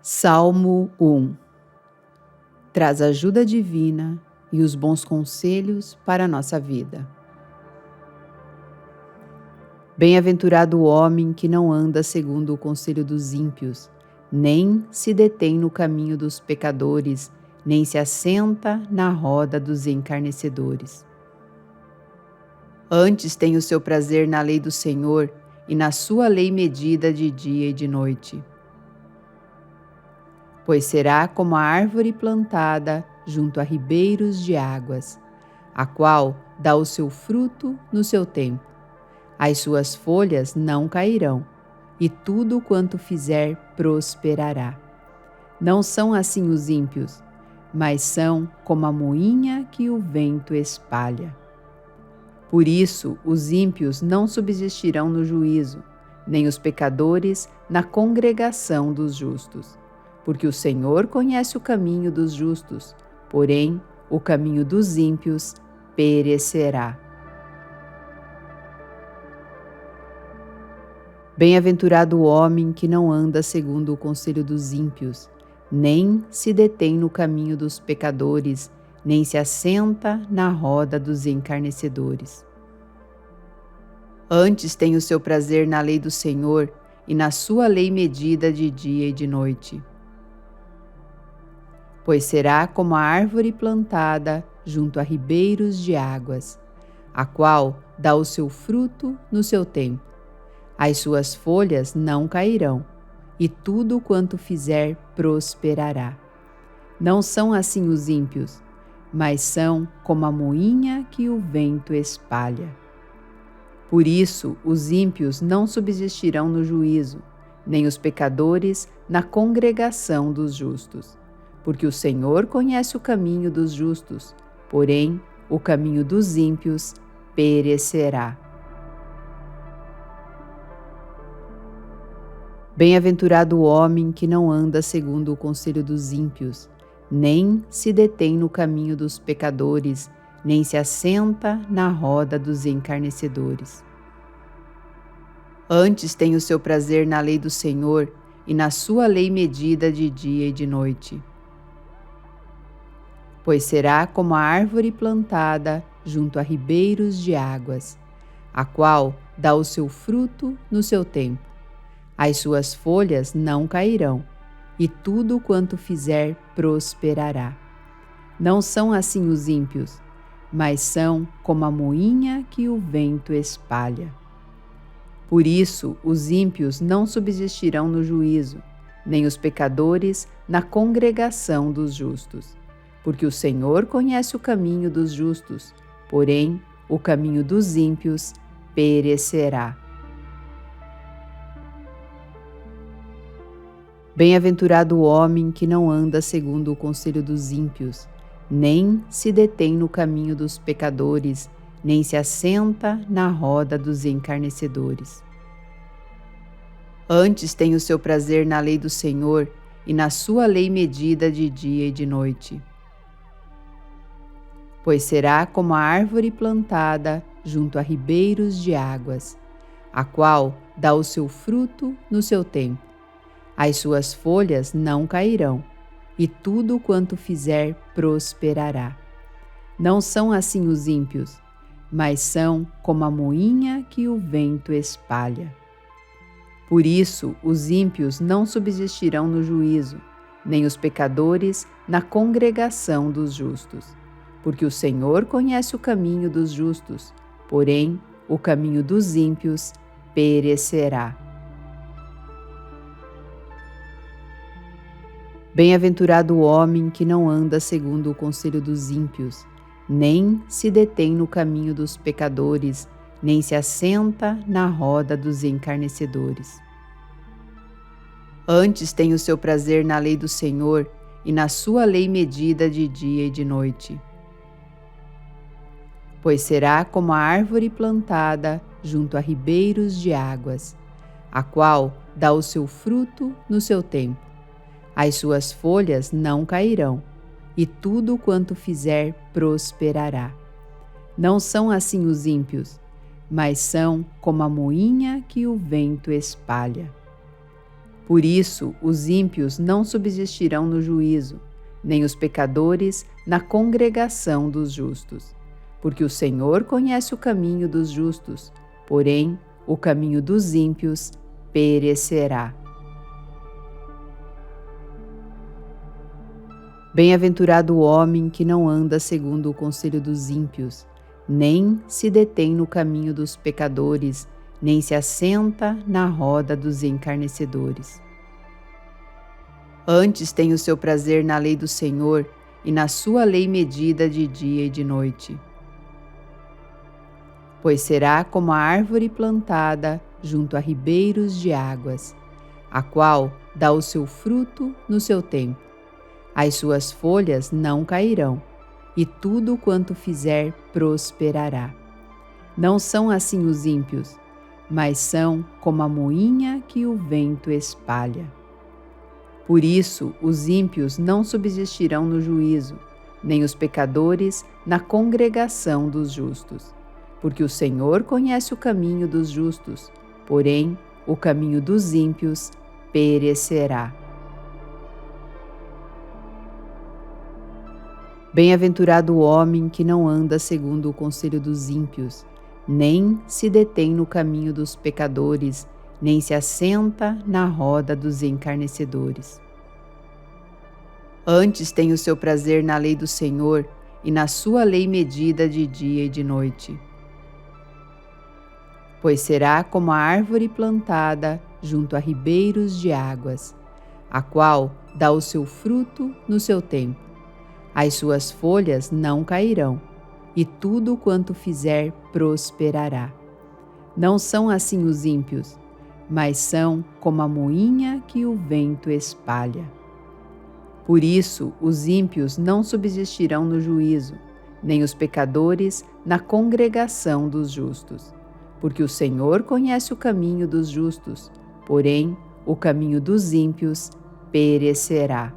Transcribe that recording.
Salmo 1. Traz ajuda divina e os bons conselhos para a nossa vida. Bem-aventurado o homem que não anda segundo o conselho dos ímpios, nem se detém no caminho dos pecadores, nem se assenta na roda dos escarnecedores. Antes tem o seu prazer na lei do Senhor, e na sua lei medita de dia e de noite. Pois será como a árvore plantada junto a ribeiros de águas, a qual dá o seu fruto no seu tempo. As suas folhas não cairão, e tudo quanto fizer prosperará. Não são assim os ímpios, mas são como a moinha que o vento espalha. Por isso, os ímpios não subsistirão no juízo, nem os pecadores na congregação dos justos. Porque o Senhor conhece o caminho dos justos, porém o caminho dos ímpios perecerá. Bem-aventurado o homem que não anda segundo o conselho dos ímpios, nem se detém no caminho dos pecadores, nem se assenta na roda dos escarnecedores. Antes tem o seu prazer na lei do Senhor, e na sua lei medita de dia e de noite. Pois será como a árvore plantada junto a ribeiros de águas, a qual dá o seu fruto no seu tempo. As suas folhas não cairão, e tudo quanto fizer prosperará. Não são assim os ímpios, mas são como a moinha que o vento espalha. Por isso, os ímpios não subsistirão no juízo, nem os pecadores na congregação dos justos. Porque o Senhor conhece o caminho dos justos, porém o caminho dos ímpios perecerá. Bem-aventurado o homem que não anda segundo o conselho dos ímpios, nem se detém no caminho dos pecadores, nem se assenta na roda dos escarnecedores. Antes tem o seu prazer na lei do Senhor, e na sua lei medita de dia e de noite. Pois será como a árvore plantada junto a ribeiros de águas, a qual dá o seu fruto no seu tempo. As suas folhas não cairão, e tudo quanto fizer prosperará. Não são assim os ímpios, mas são como a moinha que o vento espalha. Por isso, os ímpios não subsistirão no juízo, nem os pecadores na congregação dos justos. Porque o Senhor conhece o caminho dos justos, porém o caminho dos ímpios perecerá. Bem-aventurado o homem que não anda segundo o conselho dos ímpios, nem se detém no caminho dos pecadores, nem se assenta na roda dos escarnecedores. Antes tem o seu prazer na lei do Senhor, e na sua lei medita de dia e de noite. Pois será como a árvore plantada junto a ribeiros de águas, a qual dá o seu fruto no seu tempo. As suas folhas não cairão, e tudo quanto fizer prosperará. Não são assim os ímpios, mas são como a moinha que o vento espalha. Por isso, os ímpios não subsistirão no juízo, nem os pecadores na congregação dos justos. Porque o Senhor conhece o caminho dos justos, porém o caminho dos ímpios perecerá. Bem-aventurado o homem que não anda segundo o conselho dos ímpios, nem se detém no caminho dos pecadores, nem se assenta na roda dos escarnecedores. Antes tem o seu prazer na lei do Senhor, e na sua lei medita de dia e de noite. Pois será como a árvore plantada junto a ribeiros de águas, a qual dá o seu fruto no seu tempo. As suas folhas não cairão, e tudo quanto fizer prosperará. Não são assim os ímpios, mas são como a moinha que o vento espalha. Por isso, os ímpios não subsistirão no juízo, nem os pecadores na congregação dos justos. Porque o Senhor conhece o caminho dos justos, porém, o caminho dos ímpios perecerá. Bem-aventurado o homem que não anda segundo o conselho dos ímpios, nem se detém no caminho dos pecadores, nem se assenta na roda dos escarnecedores. Antes tem o seu prazer na lei do Senhor, e na sua lei medida de dia e de noite. Pois será como a árvore plantada junto a ribeiros de águas, a qual dá o seu fruto no seu tempo. As suas folhas não cairão, e tudo quanto fizer prosperará. Não são assim os ímpios, mas são como a moinha que o vento espalha. Por isso, os ímpios não subsistirão no juízo, nem os pecadores na congregação dos justos. Porque o Senhor conhece o caminho dos justos, porém, o caminho dos ímpios perecerá. Bem-aventurado o homem que não anda segundo o conselho dos ímpios, nem se detém no caminho dos pecadores, nem se assenta na roda dos escarnecedores. Antes tem o seu prazer na lei do Senhor, e na sua lei medida de dia e de noite. Pois será como a árvore plantada junto a ribeiros de águas, a qual dá o seu fruto no seu tempo. As suas folhas não cairão, e tudo quanto fizer prosperará. Não são assim os ímpios, mas são como a moinha que o vento espalha. Por isso, os ímpios não subsistirão no juízo, nem os pecadores na congregação dos justos. Porque o Senhor conhece o caminho dos justos, porém, o caminho dos ímpios perecerá.